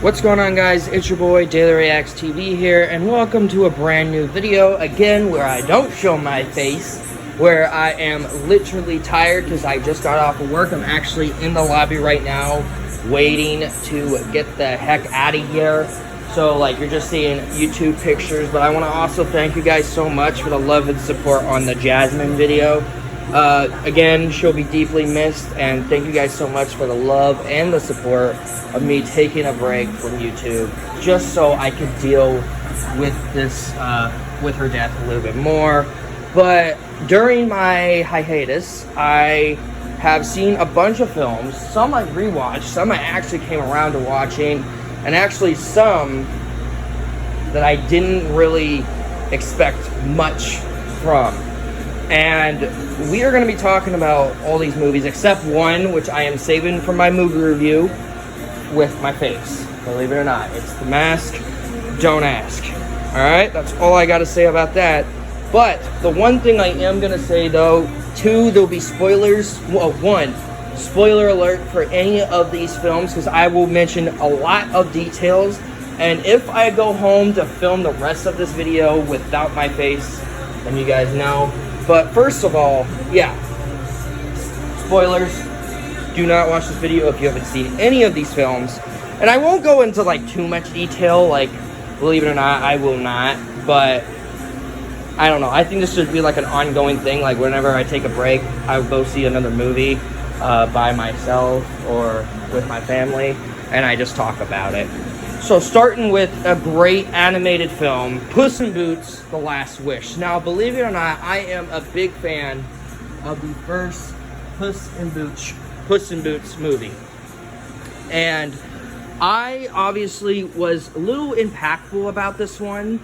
What's going on, guys? It's your boy Daily Reacts TV here, and welcome to a brand new video again where I don't show my face, where I am literally tired because I just got off of work. I'm actually in the lobby right now waiting to get the heck out of here. So like, you're just seeing YouTube pictures, but I want to also thank you guys so much for the love and support on the Jasmine video. Again, she'll be deeply missed, and thank you guys so much for the love and the support of me taking a break from YouTube just so I could deal with this, with her death a little bit more. But during my hiatus, I have seen a bunch of films. Some I rewatched, some I actually came around to watching, and actually some that I didn't really expect much from. And we are going to be talking about all these movies except one, which I am saving for my movie review with my face. Believe it or not, it's The Mask. Don't ask. Alright, that's all I got to say about that. But the one thing I am going to say, though, two, there'll be spoilers. Well, one, spoiler alert for any of these films, because I will mention a lot of details. And if I go home to film the rest of this video without my face, then you guys know. But first of all, yeah, spoilers. Do not watch this video if you haven't seen any of these films. And I won't go into like too much detail, like, believe it or not, I will not. But I don't know, I think this should be like an ongoing thing. Like whenever I take a break, I will go see another movie by myself or with my family, and I just talk about it. So starting with a great animated film, Puss in Boots: The Last Wish. Now, believe it or not, I am a big fan of the first Puss in Boots movie. And I obviously was a little impactful about this one.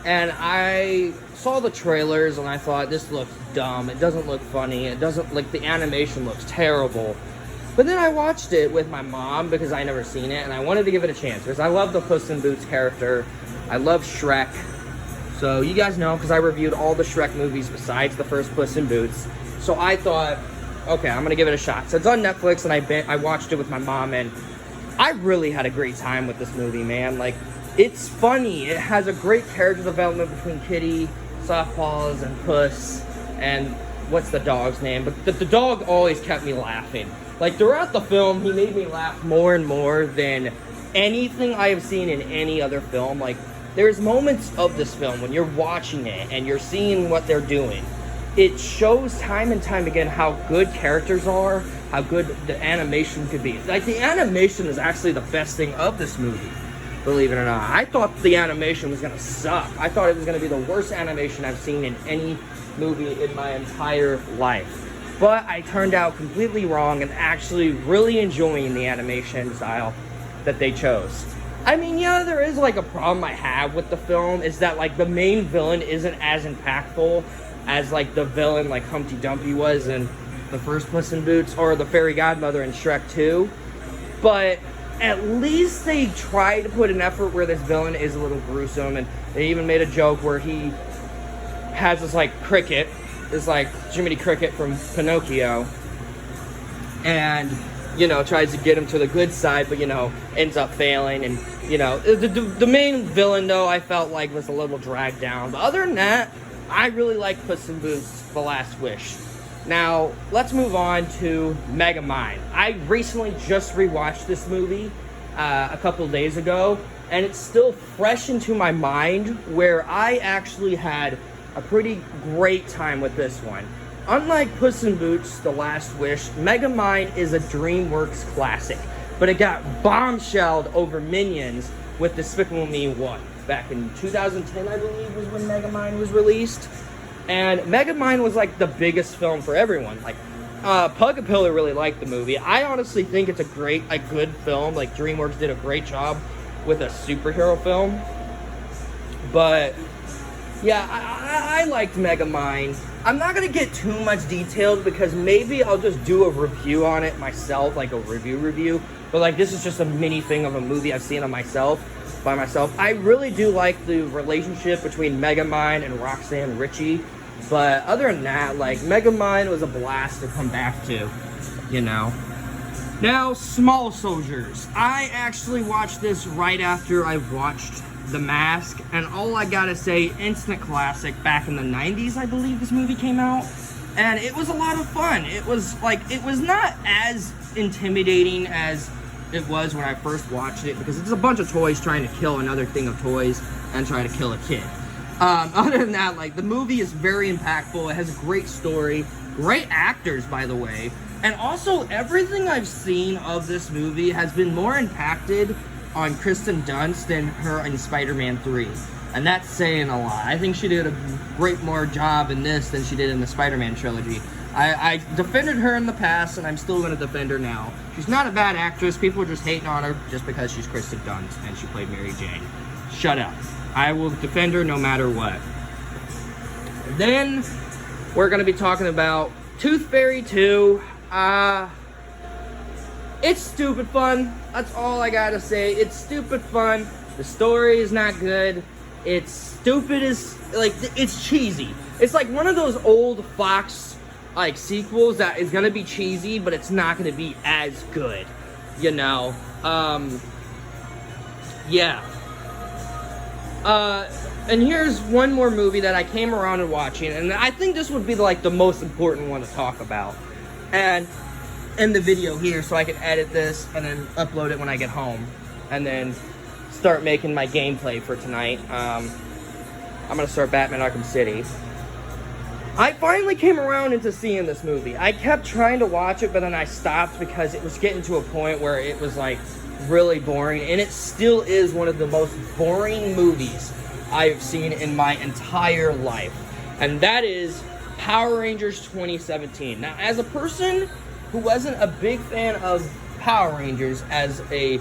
And I saw the trailers and I thought, this looks dumb. It doesn't look funny. It doesn't, like, the animation looks terrible. But then I watched it with my mom because I never seen it, and I wanted to give it a chance because I love the Puss in Boots character. I love Shrek. So you guys know, because I reviewed all the Shrek movies besides the first Puss in Boots. So I thought, okay, I'm going to give it a shot. So it's on Netflix, and I watched it with my mom, and I really had a great time with this movie, man. Like, it's funny. It has a great character development between Kitty, Softpaws, and Puss, and what's the dog's name? But the dog always kept me laughing. Like, throughout the film, he made me laugh more and more than anything I have seen in any other film. Like, there's moments of this film when you're watching it and you're seeing what they're doing. It shows time and time again how good characters are, how good the animation could be. Like, the animation is actually the best thing of this movie, believe it or not. I thought the animation was going to suck. I thought it was going to be the worst animation I've seen in any movie in my entire life. But I turned out completely wrong and actually really enjoying the animation style that they chose. I mean, yeah, there is like a problem I have with the film is that like the main villain isn't as impactful as like the villain like Humpty Dumpty was in the first Puss in Boots or the Fairy Godmother in Shrek 2. But at least they try to put an effort where this villain is a little gruesome, and they even made a joke where he has this like cricket. Is like Jiminy Cricket from Pinocchio, and you know, tries to get him to the good side, but you know, ends up failing. And you know, the main villain though, I felt like was a little dragged down. But other than that, I really like Puss in Boots: The Last Wish. Now let's move on to Megamind. I recently just rewatched this movie a couple days ago, and it's still fresh into my mind, where I actually had a pretty great time with this one. Unlike Puss in Boots: The Last Wish, Megamind is a DreamWorks classic, but it got bombshelled over Minions with Despicable Me 1. Back in 2010, I believe, was when Megamind was released. And Megamind was like the biggest film for everyone. Like, Pugapilla really liked the movie. I honestly think it's a good film. Like, DreamWorks did a great job with a superhero film. But yeah, I liked Megamind. I'm not going to get too much detailed because maybe I'll just do a review on it myself, like a review. But like, this is just a mini thing of a movie I've seen by myself. I really do like the relationship between Megamind and Roxanne Ritchie. But other than that, like, Megamind was a blast to come back to, you know. Now, Small Soldiers. I actually watched this right after I watched The Mask, and all I gotta say, instant classic. Back in the 90s, I believe this movie came out, and it was a lot of fun. It was not as intimidating as it was when I first watched it, because it's a bunch of toys trying to kill another thing of toys and try to kill a kid. Other than that, like, the movie is very impactful. It has a great story, great actors, by the way, and also everything I've seen of this movie has been more impacted on Kristen Dunst than her in Spider-Man 3. And that's saying a lot. I think she did a great more job in this than she did in the Spider-Man trilogy. I defended her in the past, and I'm still going to defend her now. She's not a bad actress. People are just hating on her just because she's Kristen Dunst and she played Mary Jane. Shut up. I will defend her no matter what. Then we're going to be talking about Tooth Fairy 2. It's stupid fun. That's all I gotta say. It's stupid fun. The story is not good. It's stupid as, like, it's cheesy. It's like one of those old Fox, like, sequels that is gonna be cheesy, but it's not gonna be as good, you know? Yeah. And here's one more movie that I came around and watching, and I think this would be, like, the most important one to talk about. And in the video here, so I can edit this and then upload it when I get home, and then start making my gameplay for tonight. I'm gonna start Batman Arkham City. I finally came around into seeing this movie. I kept trying to watch it, but then I stopped because it was getting to a point where it was, like, really boring, and it still is one of the most boring movies I've seen in my entire life, and that is Power Rangers 2017. Now, as a person who wasn't a big fan of Power Rangers as a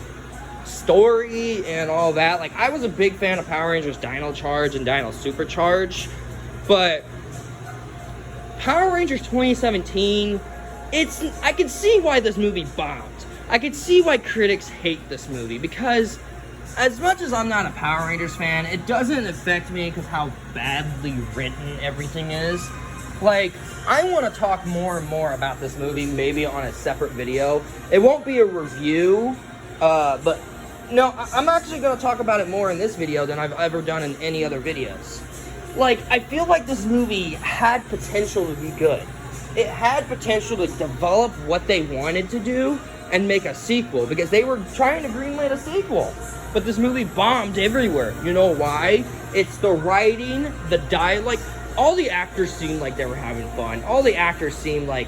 story and all that, like, I was a big fan of Power Rangers Dino Charge and Dino Supercharge, but Power Rangers 2017, I can see why this movie bombed. I can see why critics hate this movie, because as much as I'm not a Power Rangers fan, it doesn't affect me because how badly written everything is. Like, I want to talk more and more about this movie, maybe on a separate video. It won't be a review, but no, I'm actually going to talk about it more in this video than I've ever done in any other videos. Like, I feel like this movie had potential to be good. It had potential to develop what they wanted to do and make a sequel, because they were trying to greenlight a sequel. But this movie bombed everywhere. You know why? It's the writing, the dialogue. All the actors seemed like they were having fun. All the actors seemed like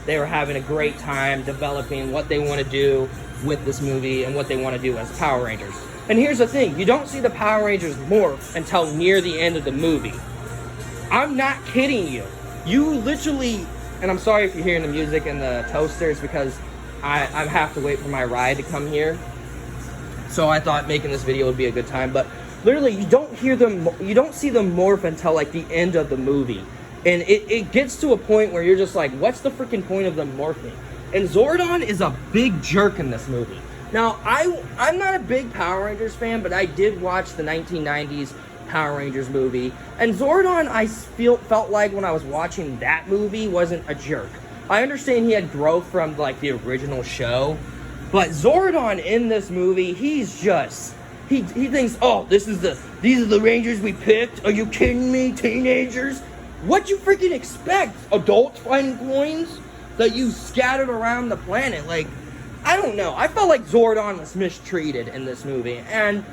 they were having a great time developing what they want to do with this movie and what they want to do as Power Rangers. And here's the thing. You don't see the Power Rangers morph until near the end of the movie. I'm not kidding you. You literally, and I'm sorry if you're hearing the music and the toasters, because I have to wait for my ride to come here. So I thought making this video would be a good time, but literally you don't see them morph until, like, the end of the movie. And it gets to a point where you're just like, what's the freaking point of them morphing? And Zordon is a big jerk in this movie. Now, I'm not a big Power Rangers fan, but I did watch the 1990s Power Rangers movie. And Zordon, I felt like when I was watching that movie, wasn't a jerk. I understand he had growth from, like, the original show, but Zordon in this movie, he's just, he thinks, oh, these are the Rangers we picked? Are you kidding me, teenagers? What you freaking expect? Adults finding coins that you scattered around the planet? Like, I don't know. I felt like Zordon was mistreated in this movie, and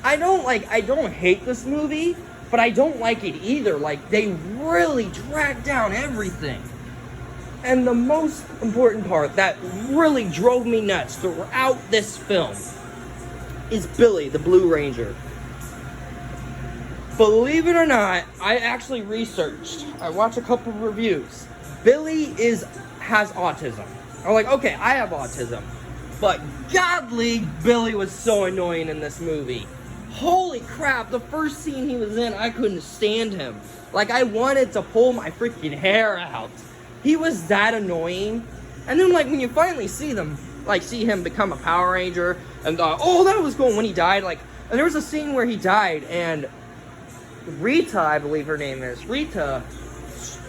I don't hate this movie, but I don't like it either. Like, they really dragged down everything. And the most important part that really drove me nuts throughout this film is Billy, the Blue Ranger. Believe it or not, I actually researched. I watched a couple of reviews. Billy has autism. I'm like, okay, I have autism. But godly, Billy was so annoying in this movie. Holy crap, the first scene he was in, I couldn't stand him. Like, I wanted to pull my freaking hair out. He was that annoying. And then, like, when you finally see him become a Power Ranger, and oh, that was cool when he died. Like, and there was a scene where he died, and Rita, I believe her name is, Rita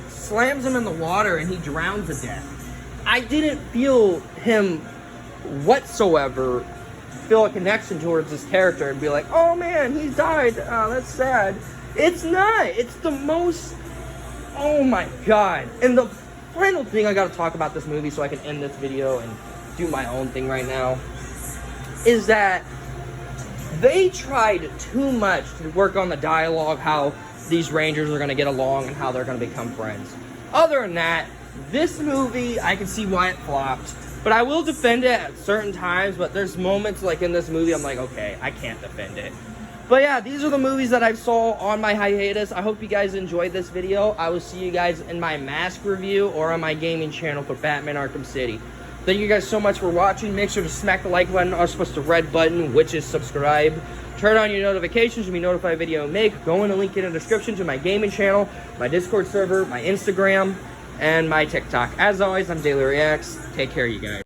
slams him in the water, and he drowns to death. I didn't feel him whatsoever feel a connection towards this character and be like, oh man, he died, that's sad. It's not. It's the most, oh my god. And the final thing I gotta talk about this movie so I can end this video and do my own thing right now is that they tried too much to work on the dialogue, how these Rangers are gonna get along and how they're gonna become friends. Other than that, this movie, I can see why it flopped. But I will defend it at certain times, but there's moments like in this movie I'm like, okay, I can't defend it. But yeah, these are the movies that I saw on my hiatus. I hope you guys enjoyed this video. I will see you guys in my mask review or on my gaming channel for Batman Arkham City. Thank you guys so much for watching. Make sure to smack the like button or supposed to red button, which is subscribe. Turn on your notifications to be notified video I make. Go in the link in the description to my gaming channel, my Discord server, my Instagram, and my TikTok. As always, I'm Daily Reacts. Take care, you guys.